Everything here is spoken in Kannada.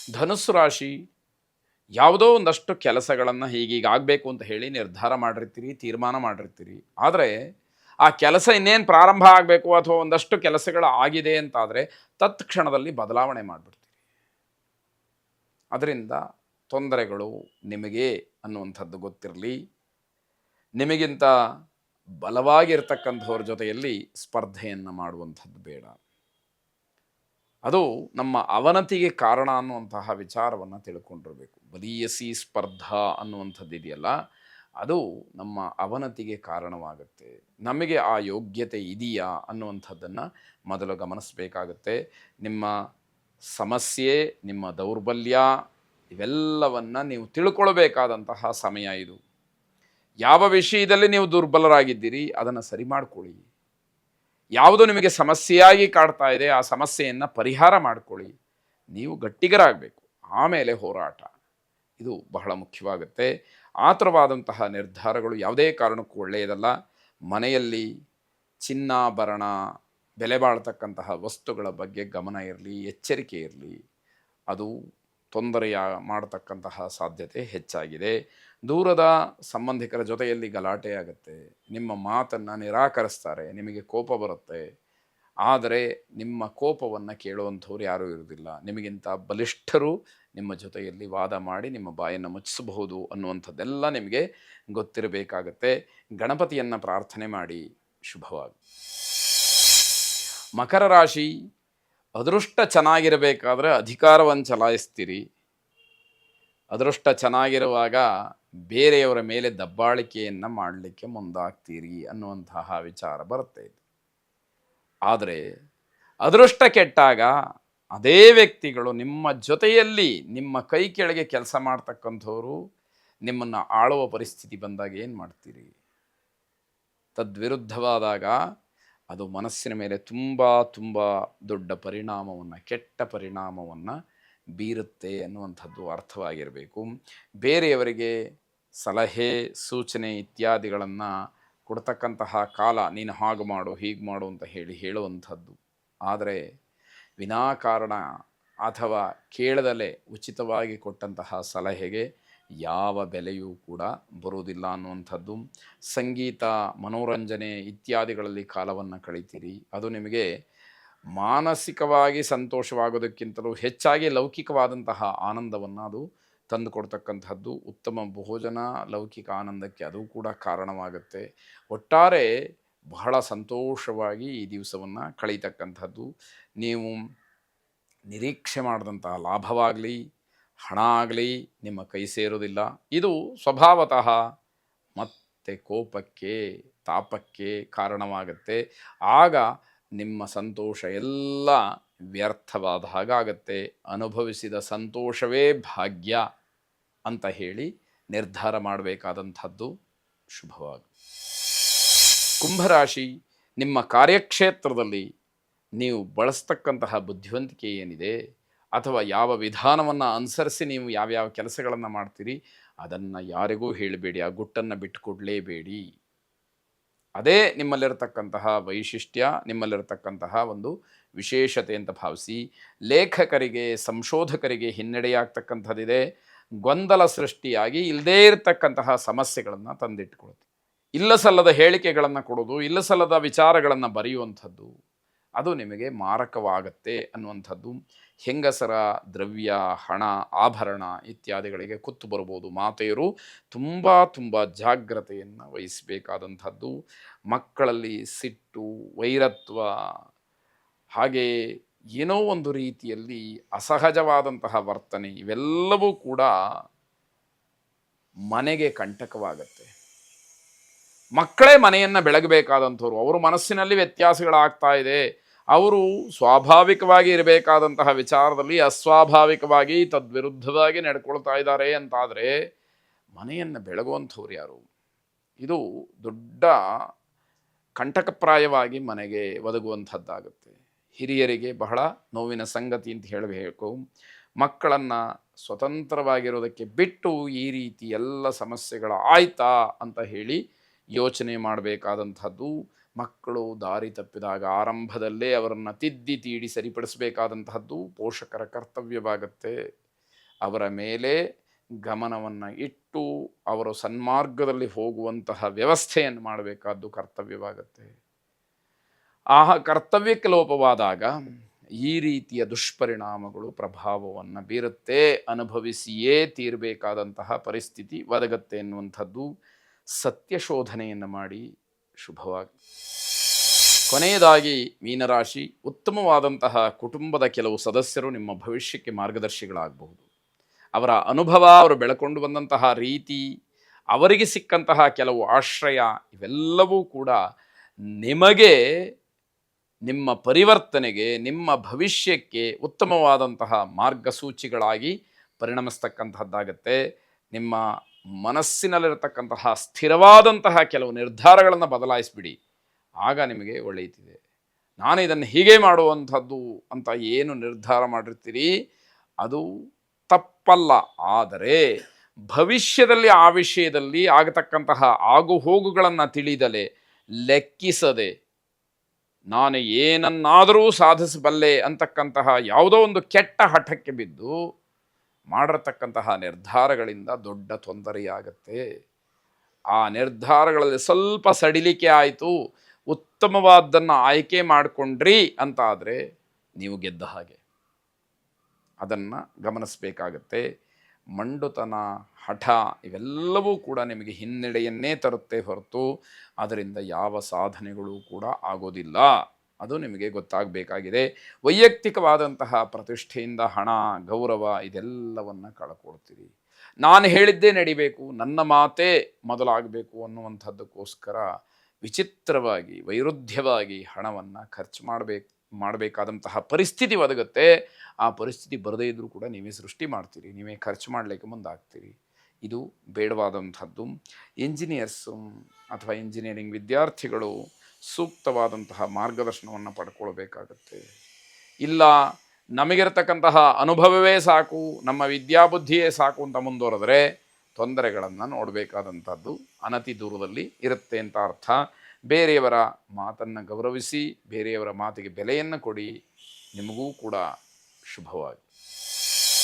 ಧನುಸ್ಸು ರಾಶಿ ಯಾವುದೋ ಒಂದಷ್ಟು ಕೆಲಸಗಳನ್ನು ಹೀಗೀಗ ಆಗಬೇಕು ಅಂತ ಹೇಳಿ ನಿರ್ಧಾರ ಮಾಡಿರ್ತೀರಿ, ತೀರ್ಮಾನ ಮಾಡಿರ್ತೀರಿ. ಆದರೆ ಆ ಕೆಲಸ ಇನ್ನೇನು ಪ್ರಾರಂಭ ಆಗಬೇಕು ಅಥವಾ ಒಂದಷ್ಟು ಕೆಲಸಗಳು ಆಗಿದೆ ಅಂತಾದರೆ ತತ್ಕ್ಷಣದಲ್ಲಿ ಬದಲಾವಣೆ ಮಾಡಿಬಿಡ್ತೀರಿ. ಅದರಿಂದ ತೊಂದರೆಗಳು ನಿಮಗೆ ಅನ್ನುವಂಥದ್ದು ಗೊತ್ತಿರಲಿ. ನಿಮಗಿಂತ ಬಲವಾಗಿರ್ತಕ್ಕಂಥವ್ರ ಜೊತೆಯಲ್ಲಿ ಸ್ಪರ್ಧೆಯನ್ನು ಮಾಡುವಂಥದ್ದು ಬೇಡ. ಅದು ನಮ್ಮ ಅವನತಿಗೆ ಕಾರಣ ಅನ್ನುವಂತಹ ವಿಚಾರವನ್ನು ತಿಳ್ಕೊಂಡಿರಬೇಕು. ಬಲೀಯಸಿ ಸ್ಪರ್ಧಾ ಅನ್ನುವಂಥದ್ದು ಇದೆಯಲ್ಲ, ಅದು ನಮ್ಮ ಅವನತಿಗೆ ಕಾರಣವಾಗುತ್ತೆ. ನಮಗೆ ಆ ಯೋಗ್ಯತೆ ಇದೆಯಾ ಅನ್ನುವಂಥದ್ದನ್ನು ಮೊದಲು ಗಮನಿಸಬೇಕಾಗತ್ತೆ. ನಿಮ್ಮ ಸಮಸ್ಯೆ, ನಿಮ್ಮ ದೌರ್ಬಲ್ಯ ಇವೆಲ್ಲವನ್ನು ನೀವು ತಿಳ್ಕೊಳ್ಬೇಕಾದಂತಹ ಸಮಯ ಇದು. ಯಾವ ವಿಷಯದಲ್ಲಿ ನೀವು ದುರ್ಬಲರಾಗಿದ್ದೀರಿ ಅದನ್ನು ಸರಿ ಮಾಡಿಕೊಳ್ಳಿ. ಯಾವುದು ನಿಮಗೆ ಸಮಸ್ಯೆಯಾಗಿ ಕಾಡ್ತಾ ಇದೆ ಆ ಸಮಸ್ಯೆಯನ್ನು ಪರಿಹಾರ ಮಾಡಿಕೊಳ್ಳಿ. ನೀವು ಗಟ್ಟಿಗರಾಗಬೇಕು, ಆಮೇಲೆ ಹೋರಾಟ. ಇದು ಬಹಳ ಮುಖ್ಯವಾಗುತ್ತೆ. ಆತುರವಾದಂತಹ ನಿರ್ಧಾರಗಳು ಯಾವುದೇ ಕಾರಣಕ್ಕೂ ಒಳ್ಳೆಯದಲ್ಲ. ಮನೆಯಲ್ಲಿ ಚಿನ್ನಾಭರಣ, ಬೆಲೆ ಬಾಳ್ತಕ್ಕಂತಹ ವಸ್ತುಗಳ ಬಗ್ಗೆ ಗಮನ ಇರಲಿ, ಎಚ್ಚರಿಕೆ ಇರಲಿ. ಅದು ತೊಂದರೆಯ ಮಾಡತಕ್ಕಂತಹ ಸಾಧ್ಯತೆ ಹೆಚ್ಚಾಗಿದೆ. ದೂರದ ಸಂಬಂಧಿಕರ ಜೊತೆಯಲ್ಲಿ ಗಲಾಟೆ ಆಗುತ್ತೆ, ನಿಮ್ಮ ಮಾತನ್ನು ನಿರಾಕರಿಸ್ತಾರೆ, ನಿಮಗೆ ಕೋಪ ಬರುತ್ತೆ. ಆದರೆ ನಿಮ್ಮ ಕೋಪವನ್ನು ಕೇಳುವಂಥವ್ರು ಯಾರೂ ಇರುವುದಿಲ್ಲ. ನಿಮಗಿಂತ ಬಲಿಷ್ಠರು ನಿಮ್ಮ ಜೊತೆಯಲ್ಲಿ ವಾದ ಮಾಡಿ ನಿಮ್ಮ ಬಾಯನ್ನು ಮುಚ್ಚಿಸಬಹುದು ಅನ್ನುವಂಥದ್ದೆಲ್ಲ ನಿಮಗೆ ಗೊತ್ತಿರಬೇಕಾಗತ್ತೆ. ಗಣಪತಿಯನ್ನು ಪ್ರಾರ್ಥನೆ ಮಾಡಿ. ಶುಭವಾಗಿ. ಮಕರ ರಾಶಿ, ಅದೃಷ್ಟ ಚೆನ್ನಾಗಿರಬೇಕಾದ್ರೆ ಅಧಿಕಾರವನ್ನು ಚಲಾಯಿಸ್ತೀರಿ. ಅದೃಷ್ಟ ಚೆನ್ನಾಗಿರುವಾಗ ಬೇರೆಯವರ ಮೇಲೆ ದಬ್ಬಾಳಿಕೆಯನ್ನು ಮಾಡಲಿಕ್ಕೆ ಮುಂದಾಗ್ತೀರಿ ಅನ್ನುವಂತಹ ವಿಚಾರ ಬರುತ್ತೆ. ಆದರೆ ಅದೃಷ್ಟ ಕೆಟ್ಟಾಗ ಅದೇ ವ್ಯಕ್ತಿಗಳು ನಿಮ್ಮ ಜೊತೆಯಲ್ಲಿ ನಿಮ್ಮ ಕೈ ಕೆಳಗೆ ಕೆಲಸ ಮಾಡ್ತಕ್ಕಂಥವರು ನಿಮ್ಮನ್ನು ಆಳುವ ಪರಿಸ್ಥಿತಿ ಬಂದಾಗ ಏನು ಮಾಡ್ತೀರಿ? ತದ್ವಿರುದ್ಧವಾದಾಗ ಅದು ಮನಸ್ಸಿನ ಮೇಲೆ ತುಂಬ ತುಂಬ ದೊಡ್ಡ ಪರಿಣಾಮವನ್ನು, ಕೆಟ್ಟ ಪರಿಣಾಮವನ್ನು ಬೀರುತ್ತೆ ಅನ್ನುವಂಥದ್ದು ಅರ್ಥವಾಗಿರಬೇಕು. ಬೇರೆಯವರಿಗೆ ಸಲಹೆ, ಸೂಚನೆ ಇತ್ಯಾದಿಗಳನ್ನು ಕೊಡ್ತಕ್ಕಂತಹ ಕಾಲ, ನೀನು ಹಾಗೆ ಮಾಡು, ಹೀಗೆ ಮಾಡು ಅಂತ ಹೇಳುವಂಥದ್ದು. ಆದರೆ ವಿನಾಕಾರಣ ಅಥವಾ ಕೇಳದಲೇ ಉಚಿತವಾಗಿ ಕೊಟ್ಟಂತಹ ಸಲಹೆಗೆ ಯಾವ ಬೆಲೆಯೂ ಕೂಡ ಬರುವುದಿಲ್ಲ ಅನ್ನುವಂಥದ್ದು. ಸಂಗೀತ, ಮನೋರಂಜನೆ ಇತ್ಯಾದಿಗಳಲ್ಲಿ ಕಾಲವನ್ನು ಕಳೀತೀರಿ. ಅದು ನಿಮಗೆ ಮಾನಸಿಕವಾಗಿ ಸಂತೋಷವಾಗೋದಕ್ಕಿಂತಲೂ ಹೆಚ್ಚಾಗಿ ಲೌಕಿಕವಾದಂತಹ ಆನಂದವನ್ನು ಅದು ತಂದುಕೊಡ್ತಕ್ಕಂಥದ್ದು. ಉತ್ತಮ ಭೋಜನ, ಲೌಕಿಕ ಆನಂದಕ್ಕೆ ಅದು ಕೂಡ ಕಾರಣವಾಗುತ್ತೆ. ಒಟ್ಟಾರೆ ಬಹಳ ಸಂತೋಷವಾಗಿ ಈ ದಿವಸವನ್ನು ಕಳೀತಕ್ಕಂಥದ್ದು. ನೀವು ನಿರೀಕ್ಷೆ ಮಾಡಿದಂತಹ ಲಾಭವಾಗಲಿ, ಹಣ ಆಗಲಿ ನಿಮ್ಮ ಕೈ ಸೇರೋದಿಲ್ಲ. ಇದು ಸ್ವಭಾವತಃ ಮತ್ತೆ ಕೋಪಕ್ಕೆ, ತಾಪಕ್ಕೆ ಕಾರಣವಾಗುತ್ತೆ. ಆಗ ನಿಮ್ಮ ಸಂತೋಷ ಎಲ್ಲ ವ್ಯರ್ಥವಾದ ಹಾಗಾಗತ್ತೆ. ಅನುಭವಿಸಿದ ಸಂತೋಷವೇ ಭಾಗ್ಯ ಅಂತ ಹೇಳಿ ನಿರ್ಧಾರ ಮಾಡಬೇಕಾದಂಥದ್ದು. ಶುಭವಾಗಿ. ಕುಂಭರಾಶಿ, ನಿಮ್ಮ ಕಾರ್ಯಕ್ಷೇತ್ರದಲ್ಲಿ ನೀವು ಬಳಸ್ತಕ್ಕಂತಹ ಬುದ್ಧಿವಂತಿಕೆ ಏನಿದೆ ಅಥವಾ ಯಾವ ವಿಧಾನವನ್ನು ಅನುಸರಿಸಿ ನೀವು ಯಾವ್ಯಾವ ಕೆಲಸಗಳನ್ನು ಮಾಡ್ತೀರಿ ಅದನ್ನು ಯಾರಿಗೂ ಹೇಳಬೇಡಿ. ಆ ಗುಟ್ಟನ್ನು ಬಿಟ್ಟುಕೊಡಲೇಬೇಡಿ. ಅದೇ ನಿಮ್ಮಲ್ಲಿರತಕ್ಕಂತಹ ವೈಶಿಷ್ಟ್ಯ, ನಿಮ್ಮಲ್ಲಿರತಕ್ಕಂತಹ ಒಂದು ವಿಶೇಷತೆ ಅಂತ ಭಾವಿಸಿ. ಲೇಖಕರಿಗೆ, ಸಂಶೋಧಕರಿಗೆ ಹಿನ್ನಡೆಯಾಗ್ತಕ್ಕಂಥದ್ದಿದೆ. ಗೊಂದಲ ಸೃಷ್ಟಿಯಾಗಿ ಇಲ್ಲದೇ ಇರತಕ್ಕಂತಹ ಸಮಸ್ಯೆಗಳನ್ನು ತಂದಿಟ್ಟುಕೊಳ್ತೀವಿ. ಇಲ್ಲ ಸಲ್ಲದ ಹೇಳಿಕೆಗಳನ್ನು ಕೊಡೋದು, ಇಲ್ಲ ಸಲ್ಲದ ವಿಚಾರಗಳನ್ನು ಬರೆಯುವಂಥದ್ದು, ಅದು ನಿಮಗೆ ಮಾರಕವಾಗತ್ತೆ ಅನ್ನುವಂಥದ್ದು. ಹೆಂಗಸರ ದ್ರವ್ಯ, ಹಣ, ಆಭರಣ ಇತ್ಯಾದಿಗಳಿಗೆ ಕುತ್ತು ಬರ್ಬೋದು. ಮಾತೆಯರು ತುಂಬ ತುಂಬ ಜಾಗ್ರತೆಯನ್ನು ವಹಿಸಬೇಕಾದಂಥದ್ದು. ಮಕ್ಕಳಲ್ಲಿ ಸಿಟ್ಟು, ವೈರತ್ವ, ಹಾಗೆ ಏನೋ ಒಂದು ರೀತಿಯಲ್ಲಿ ಅಸಹಜವಾದಂತಹ ವರ್ತನೆ ಇವೆಲ್ಲವೂ ಕೂಡ ಮನೆಗೆ ಕಂಟಕವಾಗತ್ತೆ. ಮಕ್ಕಳೇ ಮನೆಯನ್ನು ಬೆಳಗಬೇಕಾದಂಥವ್ರು. ಅವರು ಮನಸ್ಸಿನಲ್ಲಿ ವ್ಯತ್ಯಾಸಗಳಾಗ್ತಾ ಇದೆ, ಅವರು ಸ್ವಾಭಾವಿಕವಾಗಿ ಇರಬೇಕಾದಂತಹ ವಿಚಾರದಲ್ಲಿ ಅಸ್ವಾಭಾವಿಕವಾಗಿ ತದ್ವಿರುದ್ಧವಾಗಿ ನಡ್ಕೊಳ್ತಾ ಇದ್ದಾರೆ ಅಂತಾದರೆ ಮನೆಯನ್ನು ಬೆಳಗುವಂಥವ್ರು ಯಾರು? ಇದು ದೊಡ್ಡ ಕಂಟಕಪ್ರಾಯವಾಗಿ ಮನೆಗೆ ಒದಗುವಂಥದ್ದಾಗುತ್ತೆ. ಹಿರಿಯರಿಗೆ ಬಹಳ ನೋವಿನ ಸಂಗತಿ ಅಂತ ಹೇಳಬೇಕು. ಮಕ್ಕಳನ್ನು ಸ್ವತಂತ್ರವಾಗಿರೋದಕ್ಕೆ ಬಿಟ್ಟು ಈ ರೀತಿ ಎಲ್ಲ ಸಮಸ್ಯೆಗಳು ಆಯ್ತಾ ಅಂತ ಹೇಳಿ ಯೋಚನೆ ಮಾಡಬೇಕಾದಂಥದ್ದು. ಮಕ್ಕಳು ದಾರಿ ತಪ್ಪಿದಾಗ ಆರಂಭದಲ್ಲೇ ಅವರನ್ನು ತಿದ್ದಿ ತೀಡಿ ಸರಿಪಡಿಸಬೇಕಾದಂತಹದ್ದು ಪೋಷಕರ ಕರ್ತವ್ಯವಾಗುತ್ತೆ. ಅವರ ಮೇಲೆ ಗಮನವನ್ನು ಇಟ್ಟು ಅವರು ಸನ್ಮಾರ್ಗದಲ್ಲಿ ಹೋಗುವಂತಹ ವ್ಯವಸ್ಥೆಯನ್ನು ಮಾಡಬೇಕಾದ್ದು ಕರ್ತವ್ಯವಾಗುತ್ತೆ. ಆ ಕರ್ತವ್ಯಕ್ಕೆ ಲೋಪವಾದಾಗ ಈ ರೀತಿಯ ದುಷ್ಪರಿಣಾಮಗಳು ಪ್ರಭಾವವನ್ನು ಬೀರುತ್ತೆ, ಅನುಭವಿಸಿಯೇ ತೀರಬೇಕಾದಂತಹ ಪರಿಸ್ಥಿತಿ ಒದಗತ್ತೆ ಎನ್ನುವಂಥದ್ದು ಸತ್ಯಶೋಧನೆಯನ್ನು ಮಾಡಿ ಶುಭವಾಗಿ. ಕೊನೆಯದಾಗಿ ಮೀನರಾಶಿ, ಉತ್ತಮವಾದಂತಹ ಕುಟುಂಬದ ಕೆಲವು ಸದಸ್ಯರು ನಿಮ್ಮ ಭವಿಷ್ಯಕ್ಕೆ ಮಾರ್ಗದರ್ಶಿಗಳಾಗಬಹುದು. ಅವರ ಅನುಭವ, ಅವರು ಬೆಳಕೊಂಡು ಬಂದಂತಹ ರೀತಿ, ಅವರಿಗೆ ಸಿಕ್ಕಂತಹ ಕೆಲವು ಆಶ್ರಯ, ಇವೆಲ್ಲವೂ ಕೂಡ ನಿಮಗೆ ನಿಮ್ಮ ಪರಿವರ್ತನೆಗೆ, ನಿಮ್ಮ ಭವಿಷ್ಯಕ್ಕೆ ಉತ್ತಮವಾದಂತಹ ಮಾರ್ಗಸೂಚಿಗಳಾಗಿ ಪರಿಣಮಿಸ್ತಕ್ಕಂತಹದ್ದಾಗತ್ತೆ. ನಿಮ್ಮ ಮನಸ್ಸಿನಲ್ಲಿರತಕ್ಕಂತಹ ಸ್ಥಿರವಾದಂತಹ ಕೆಲವು ನಿರ್ಧಾರಗಳನ್ನು ಬದಲಾಯಿಸಿಬಿಡಿ. ಆಗ ನಿಮಗೆ ಒಳ್ಳೆಯದಿದೆ. ನಾನು ಇದನ್ನು ಹೀಗೆ ಮಾಡುವಂಥದ್ದು ಅಂತ ಏನು ನಿರ್ಧಾರ ಮಾಡಿರ್ತೀರಿ ಅದು ತಪ್ಪಲ್ಲ. ಆದರೆ ಭವಿಷ್ಯದಲ್ಲಿ ಆ ವಿಷಯದಲ್ಲಿ ಆಗತಕ್ಕಂತಹ ಆಗುಹೋಗುಗಳನ್ನು ತಿಳಿದಲೆ, ಲೆಕ್ಕಿಸದೆ, ನಾನು ಏನನ್ನಾದರೂ ಸಾಧಿಸಬಲ್ಲೆ ಅಂತಕ್ಕಂತಹ ಯಾವುದೋ ಒಂದು ಕೆಟ್ಟ ಹಠಕ್ಕೆ ಬಿದ್ದು ಮಾಡಿರತಕ್ಕಂತಹ ನಿರ್ಧಾರಗಳಿಂದ ದೊಡ್ಡ ತೊಂದರೆಯಾಗತ್ತೆ. ಆ ನಿರ್ಧಾರಗಳಲ್ಲಿ ಸ್ವಲ್ಪ ಸಡಿಲಿಕೆ ಆಯಿತು, ಉತ್ತಮವಾದ್ದನ್ನು ಆಯ್ಕೆ ಮಾಡಿಕೊಂಡ್ರಿ ಅಂತ ಆದರೆ ನೀವು ಗೆದ್ದ ಹಾಗೆ. ಅದನ್ನು ಗಮನಿಸಬೇಕಾಗತ್ತೆ. ಮಂಡುತನ, ಹಠ ಇವೆಲ್ಲವೂ ಕೂಡ ನಿಮಗೆ ಹಿನ್ನಡೆಯನ್ನೇ ತರುತ್ತೆ ಹೊರತು ಅದರಿಂದ ಯಾವ ಸಾಧನೆಗಳು ಕೂಡ ಆಗೋದಿಲ್ಲ. ಅದು ನಿಮಗೆ ಗೊತ್ತಾಗಬೇಕಾಗಿದೆ. ವೈಯಕ್ತಿಕವಾದಂತಹ ಪ್ರತಿಷ್ಠೆಯಿಂದ ಹಣ, ಗೌರವ ಇದೆಲ್ಲವನ್ನು ಕಳ್ಕೊಳ್ತೀರಿ. ನಾನು ಹೇಳಿದ್ದೇ ನಡಿಬೇಕು, ನನ್ನ ಮಾತೇ ಮೊದಲಾಗಬೇಕು ಅನ್ನುವಂಥದ್ದಕ್ಕೋಸ್ಕರ ವಿಚಿತ್ರವಾಗಿ, ವೈರುಧ್ಯವಾಗಿ ಹಣವನ್ನು ಖರ್ಚು ಮಾಡಬೇಕಾದಂತಹ ಪರಿಸ್ಥಿತಿ ಒದಗುತ್ತೆ. ಆ ಪರಿಸ್ಥಿತಿ ಬರದೇ ಇದ್ದರೂ ಕೂಡ ನೀವೇ ಸೃಷ್ಟಿ ಮಾಡ್ತೀರಿ, ನೀವೇ ಖರ್ಚು ಮಾಡಲಿಕ್ಕೆ ಮುಂದಾಗ್ತೀರಿ. ಇದು ಬೇಡವಾದಂಥದ್ದು. ಇಂಜಿನಿಯರ್ಸು ಅಥವಾ ಇಂಜಿನಿಯರಿಂಗ್ ವಿದ್ಯಾರ್ಥಿಗಳು ಸೂಕ್ತವಾದಂತಹ ಮಾರ್ಗದರ್ಶನವನ್ನು ಪಡ್ಕೊಳ್ಬೇಕಾಗತ್ತೆ. ಇಲ್ಲ, ನಮಗಿರತಕ್ಕಂತಹ ಅನುಭವವೇ ಸಾಕು, ನಮ್ಮ ವಿದ್ಯಾಬುದ್ಧಿಯೇ ಸಾಕು ಅಂತ ಮುಂದುವರೆದರೆ ತೊಂದರೆಗಳನ್ನು ನೋಡಬೇಕಾದಂಥದ್ದು ಅನತಿ ದೂರದಲ್ಲಿ ಇರುತ್ತೆ ಅಂತ ಅರ್ಥ. ಬೇರೆಯವರ ಮಾತನ್ನು ಗೌರವಿಸಿ, ಬೇರೆಯವರ ಮಾತಿಗೆ ಬೆಲೆಯನ್ನು ಕೊಡಿ. ನಿಮಗೂ ಕೂಡ ಶುಭವಾಗಿ.